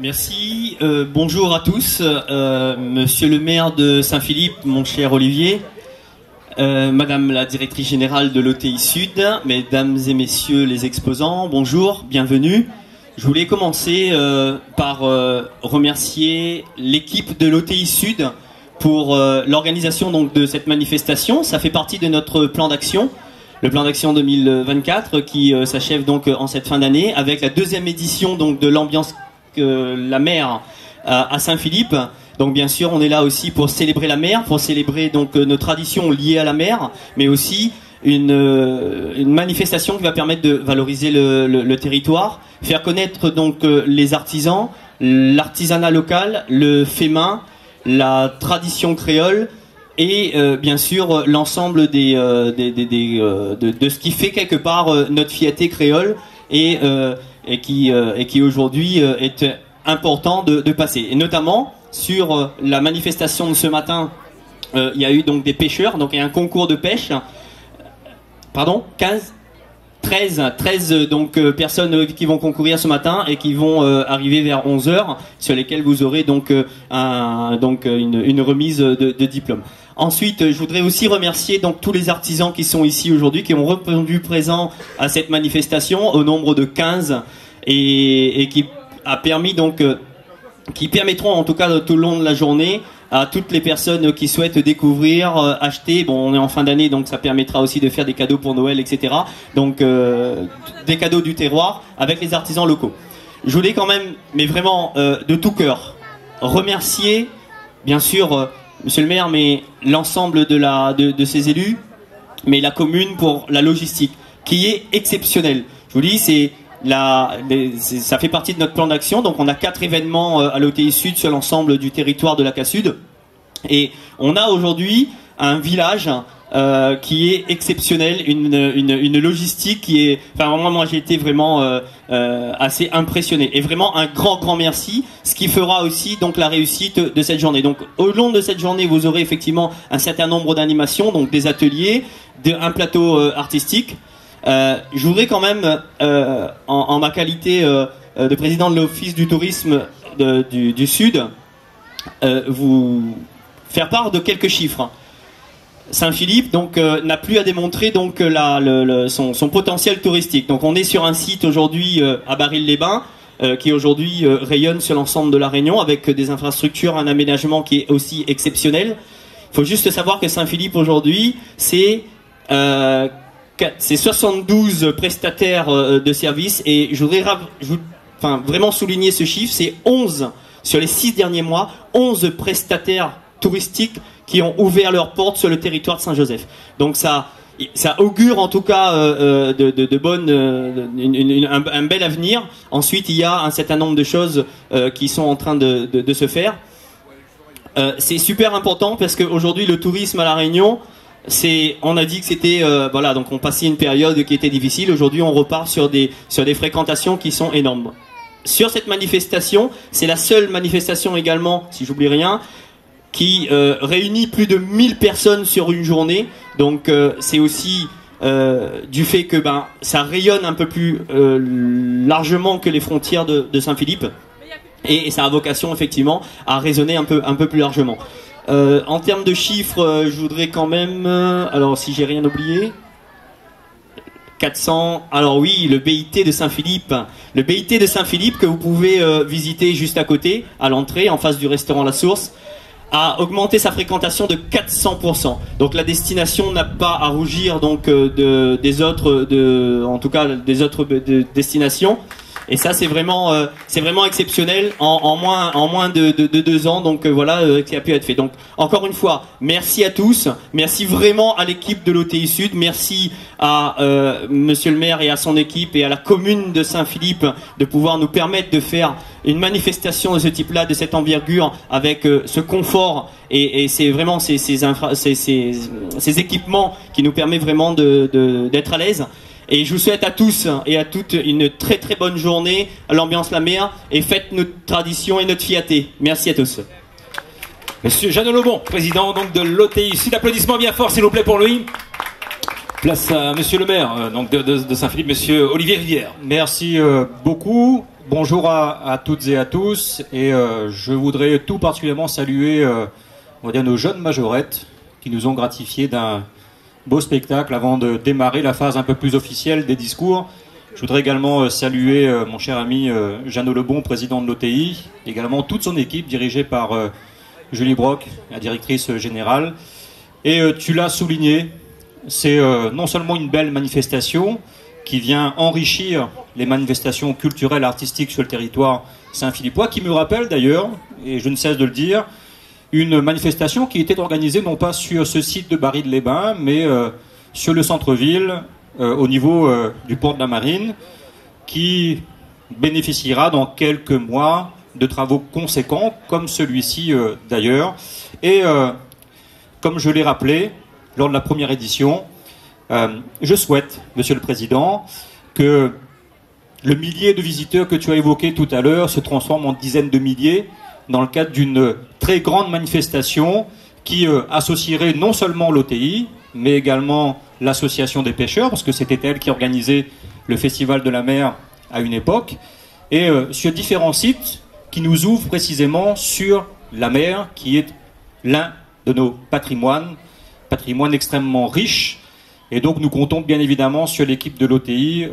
Merci, bonjour à tous, monsieur le maire de Saint-Philippe, mon cher Olivier, madame la directrice générale de l'OTI Sud, mesdames et messieurs les exposants, bonjour, bienvenue. Je voulais commencer par remercier l'équipe de l'OTI Sud pour l'organisation donc de cette manifestation. Ça fait partie de notre plan d'action, le plan d'action 2024 qui s'achève donc en cette fin d'année avec la deuxième édition donc de l'ambiance la mer à Saint-Philippe. Donc bien sûr on est là aussi pour célébrer la mer, pour célébrer donc nos traditions liées à la mer, mais aussi une manifestation qui va permettre de valoriser le territoire, faire connaître donc les artisans, l'artisanat local, le fait main, la tradition créole et bien sûr l'ensemble de ce qui fait quelque part notre fierté créole et qui aujourd'hui est important de passer. Et notamment sur la manifestation de ce matin, il y a eu donc des pêcheurs, donc il y a un concours de pêche. Pardon, 13 donc personnes qui vont concourir ce matin et qui vont arriver vers 11h, sur lesquelles vous aurez donc une remise de diplôme. Ensuite, je voudrais aussi remercier donc tous les artisans qui sont ici aujourd'hui, qui ont répondu présents à cette manifestation au nombre de 15 et qui a permis donc qui permettront en tout cas tout le long de la journée à toutes les personnes qui souhaitent découvrir, acheter. Bon, on est en fin d'année, donc ça permettra aussi de faire des cadeaux pour Noël, etc. Donc des cadeaux du terroir avec les artisans locaux. Je voulais quand même, mais vraiment de tout cœur, remercier, bien sûr, monsieur le maire, mais l'ensemble de ces élus, mais la commune pour la logistique, qui est exceptionnelle. Je vous dis, ça fait partie de notre plan d'action. Donc on a 4 événements à l'OTI Sud sur l'ensemble du territoire de la CA-Sud. Et on a aujourd'hui un village qui est exceptionnel, une logistique qui est... Enfin, moi j'ai été vraiment assez impressionné. Et vraiment un grand merci, ce qui fera aussi donc la réussite de cette journée. Donc au long de cette journée, vous aurez effectivement un certain nombre d'animations, donc des ateliers, un plateau artistique. Je voudrais quand même, en ma qualité de président de l'Office du tourisme du Sud, vous faire part de quelques chiffres. Saint-Philippe donc n'a plus à démontrer donc son potentiel touristique. Donc on est sur un site aujourd'hui à Baril-les-Bains qui aujourd'hui rayonne sur l'ensemble de la Réunion avec des infrastructures, un aménagement qui est aussi exceptionnel. Il faut juste savoir que Saint-Philippe aujourd'hui c'est 72 prestataires de services et je voudrais vraiment souligner ce chiffre, c'est 11 sur les 6 derniers mois, 11 prestataires touristiques qui ont ouvert leurs portes sur le territoire de Saint-Joseph. Donc ça augure en tout cas un bel avenir. Ensuite il y a un certain nombre de choses qui sont en train de se faire. C'est super important parce qu'aujourd'hui le tourisme à La Réunion, on a dit que c'était voilà, donc on passait une période qui était difficile. Aujourd'hui on repart sur des fréquentations qui sont énormes. Sur cette manifestation, c'est la seule manifestation également, si j'oublie rien, qui réunit plus de 1000 personnes sur une journée. Donc c'est aussi du fait que ça rayonne un peu plus largement que les frontières de Saint-Philippe et ça a vocation effectivement à résonner un peu plus largement. En termes de chiffres, je voudrais quand même, alors si j'ai rien oublié, 400, alors oui, le BIT de Saint-Philippe. Le BIT de Saint-Philippe que vous pouvez visiter juste à côté, à l'entrée, en face du restaurant La Source, a augmenté sa fréquentation de 400%. Donc la destination n'a pas à rougir donc des autres destinations. Et ça c'est vraiment exceptionnel en moins de 2 ans. Donc voilà qui a pu être fait. Donc encore une fois, merci à tous, merci vraiment à l'équipe de l'OTI Sud, merci à monsieur le maire et à son équipe et à la commune de Saint-Philippe de pouvoir nous permettre de faire une manifestation de ce type-là, de cette envergure, avec ce confort et c'est vraiment ces équipements qui nous permettent vraiment d'être à l'aise. Et je vous souhaite à tous et à toutes une très bonne journée à l'ambiance la mer et faites notre tradition et notre fierté. Merci à tous. Monsieur Jeannot Lebon, président donc de l'OTI Sud, applaudissements bien forts s'il vous plaît pour lui. Place à monsieur le maire donc de Saint-Philippe, monsieur Olivier Rivière. Merci beaucoup. Bonjour à toutes et à tous, et je voudrais tout particulièrement saluer on va dire nos jeunes majorettes qui nous ont gratifié d'un beau spectacle avant de démarrer la phase un peu plus officielle des discours. Je voudrais également saluer mon cher ami Jeannot Lebon, président de l'OTI, également toute son équipe dirigée par Julie Brock, la directrice générale. Et tu l'as souligné, c'est non seulement une belle manifestation qui vient enrichir les manifestations culturelles, artistiques sur le territoire saint-philippois, qui me rappelle d'ailleurs, et je ne cesse de le dire, une manifestation qui était organisée non pas sur ce site de Barry-de-les-Bains, mais sur le centre-ville, au niveau du port de la Marine, qui bénéficiera dans quelques mois de travaux conséquents, comme celui-ci d'ailleurs. Et comme je l'ai rappelé lors de la première édition, je souhaite, Monsieur le Président, que le millier de visiteurs que tu as évoqué tout à l'heure se transforme en dizaines de milliers dans le cadre d'une très grande manifestation qui associerait non seulement l'OTI, mais également l'association des pêcheurs, parce que c'était elle qui organisait le Festival de la mer à une époque, et sur différents sites qui nous ouvrent précisément sur la mer, qui est l'un de nos patrimoine extrêmement riche. Et donc nous comptons bien évidemment sur l'équipe de l'OTI,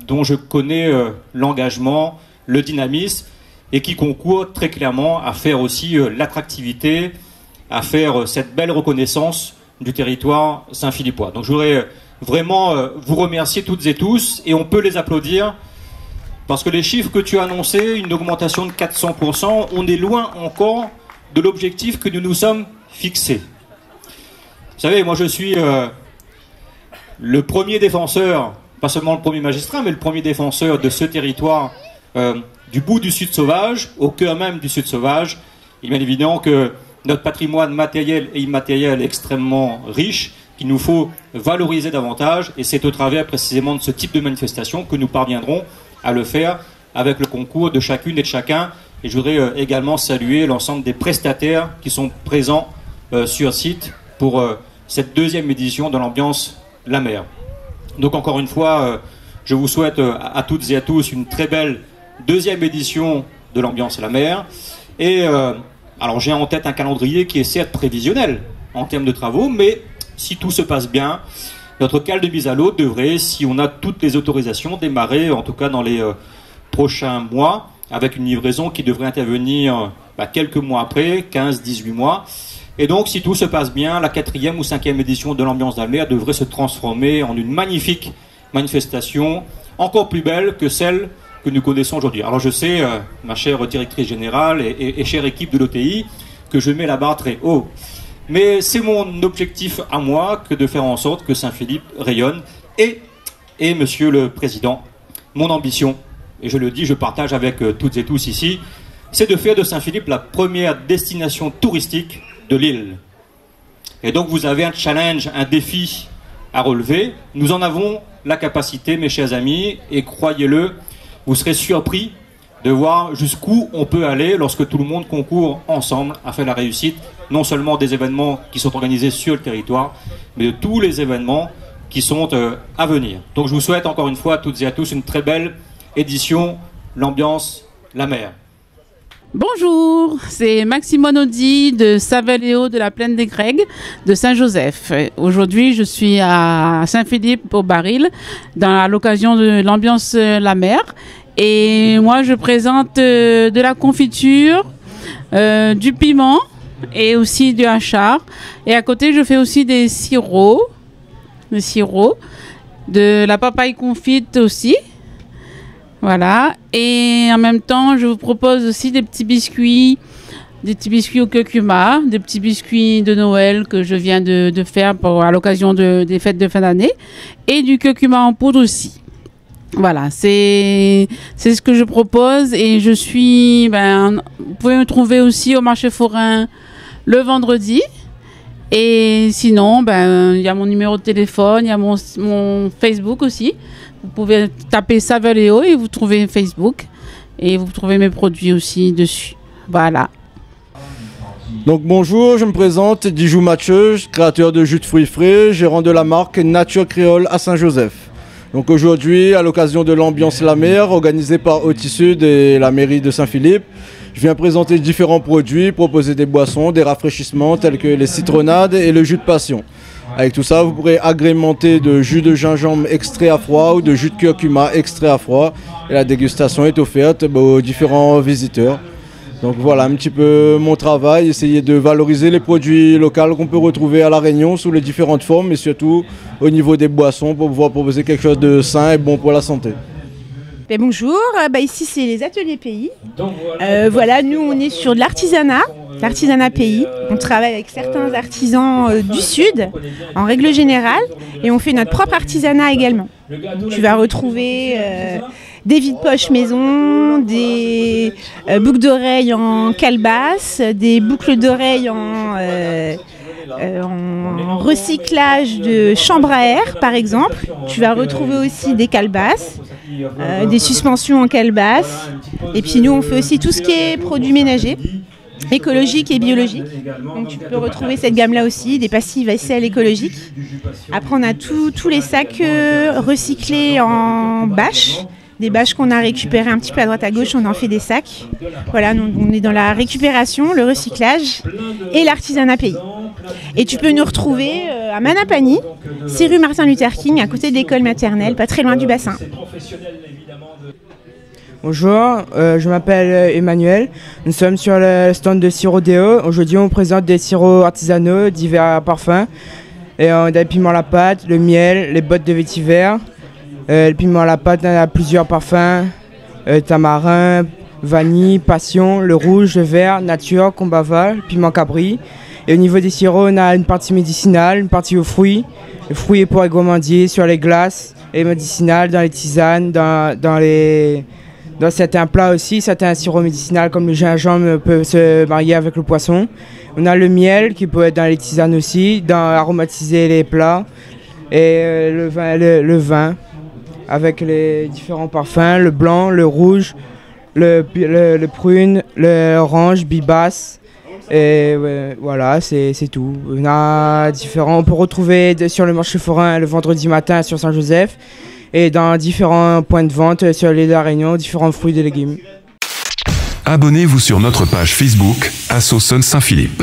dont je connais l'engagement, le dynamisme, et qui concourt très clairement à faire aussi l'attractivité, à faire cette belle reconnaissance du territoire saint-philippois. Donc je voudrais vraiment vous remercier toutes et tous, et on peut les applaudir, parce que les chiffres que tu as annoncés, une augmentation de 400%, on est loin encore de l'objectif que nous nous sommes fixés. Vous savez, moi je suis le premier défenseur, pas seulement le premier magistrat, mais le premier défenseur de ce territoire du bout du Sud sauvage, au cœur même du Sud sauvage. Il est bien évident que notre patrimoine matériel et immatériel est extrêmement riche, qu'il nous faut valoriser davantage, et c'est au travers précisément de ce type de manifestation que nous parviendrons à le faire avec le concours de chacune et de chacun. Et je voudrais également saluer l'ensemble des prestataires qui sont présents sur site pour cette deuxième édition de l'ambiance la mer. Donc encore une fois, je vous souhaite à toutes et à tous une très belle deuxième édition de l'ambiance la mer. Et alors j'ai en tête un calendrier qui est certes prévisionnel en termes de travaux, mais si tout se passe bien, notre cale de mise à l'eau devrait, si on a toutes les autorisations, démarrer en tout cas dans les prochains mois, avec une livraison qui devrait intervenir quelques mois après, 15-18 mois. Et donc, si tout se passe bien, la 4e ou 5e édition de l'ambiance de la mer devrait se transformer en une magnifique manifestation, encore plus belle que celle que nous connaissons aujourd'hui. Alors je sais, ma chère directrice générale et chère équipe de l'OTI, que je mets la barre très haut. Mais c'est mon objectif à moi que de faire en sorte que Saint-Philippe rayonne. Et Monsieur le Président, mon ambition, et je le dis, je partage avec toutes et tous ici, c'est de faire de Saint-Philippe la première destination touristique de l'île. Et donc vous avez un challenge, un défi à relever. Nous en avons la capacité, mes chers amis, et croyez-le, vous serez surpris de voir jusqu'où on peut aller lorsque tout le monde concourt ensemble à faire la réussite, non seulement des événements qui sont organisés sur le territoire, mais de tous les événements qui sont à venir. Donc je vous souhaite encore une fois à toutes et à tous une très belle édition, l'ambiance, la mer. Bonjour, c'est Maximone Audi de Saveléo de la Plaine des Grègues de Saint-Joseph. Aujourd'hui, je suis à Saint-Philippe au Baril à l'occasion de l'ambiance la mer. Et moi, je présente de la confiture, du piment et aussi du hachard. Et à côté, je fais aussi des sirops, de la papaye confite aussi. Voilà, et en même temps, je vous propose aussi des petits biscuits au curcuma, des petits biscuits de Noël que je viens de faire à l'occasion des fêtes de fin d'année, et du curcuma en poudre aussi. Voilà, c'est ce que je propose, et je suis, vous pouvez me trouver aussi au marché forain le vendredi. Et sinon, il y a mon numéro de téléphone, il y a mon Facebook aussi. Vous pouvez taper Saveléo et vous trouvez Facebook. Et vous trouvez mes produits aussi dessus. Voilà. Donc bonjour, je me présente, Dijou Mathieu, créateur de jus de fruits frais, gérant de la marque Nature Créole à Saint-Joseph. Donc aujourd'hui, à l'occasion de l'ambiance La Mer, organisée par Otisud et la mairie de Saint-Philippe, je viens présenter différents produits, proposer des boissons, des rafraîchissements tels que les citronnades et le jus de passion. Avec tout ça, vous pourrez agrémenter de jus de gingembre extrait à froid ou de jus de curcuma extrait à froid. Et la dégustation est offerte aux différents visiteurs. Donc voilà un petit peu mon travail, essayer de valoriser les produits locaux qu'on peut retrouver à La Réunion sous les différentes formes, mais surtout au niveau des boissons pour pouvoir proposer quelque chose de sain et bon pour la santé. Bonjour, ici c'est les ateliers pays. Voilà, nous on est sur de l'artisanat pays. On travaille avec certains artisans du sud en règle générale et on fait notre propre artisanat également. Tu vas retrouver des vides-poches maison, des boucles d'oreilles en calebasse, des boucles d'oreilles en recyclage de chambre à air par exemple. Tu vas retrouver aussi des calebasses, des suspensions en calebasse. Et puis nous on fait aussi tout ce qui est produits ménagers, écologiques et biologiques. Donc tu peux retrouver cette gamme là aussi, des pastilles vaisselle écologiques. Après on a tous les sacs recyclés en bâches. Des bâches qu'on a récupérées un petit peu à droite à gauche, on en fait des sacs. Voilà, on est dans la récupération, le recyclage et l'artisanat pays. Et tu peux nous retrouver à Manapani, 6 rue Martin Luther King, à côté de l'école maternelle, pas très loin du bassin. Bonjour, je m'appelle Emmanuel. Nous sommes sur le stand de sirop Déo. Aujourd'hui, on présente des sirops artisanaux, divers parfums. Et on a le piment à la pâte, le miel, les bottes de vétiver. Le piment à la pâte, on a plusieurs parfums, tamarin, vanille, passion, le rouge, le vert, nature, combava, le piment cabri. Et au niveau des sirops, on a une partie médicinale, une partie aux fruits. Le fruit est pour les gourmandiers, sur les glaces, et médicinal dans les tisanes, dans certains plats aussi. Certains sirops médicinaux comme le gingembre peuvent se marier avec le poisson. On a le miel qui peut être dans les tisanes aussi, aromatiser les plats. Et le vin. Avec les différents parfums, le blanc, le rouge, le prune, l'orange, bibasse. Et voilà, c'est tout. On peut retrouver sur le marché forain le vendredi matin sur Saint-Joseph et dans différents points de vente sur l'île de la Réunion, différents fruits et légumes. Abonnez-vous sur notre page Facebook Assauson Saint-Philippe.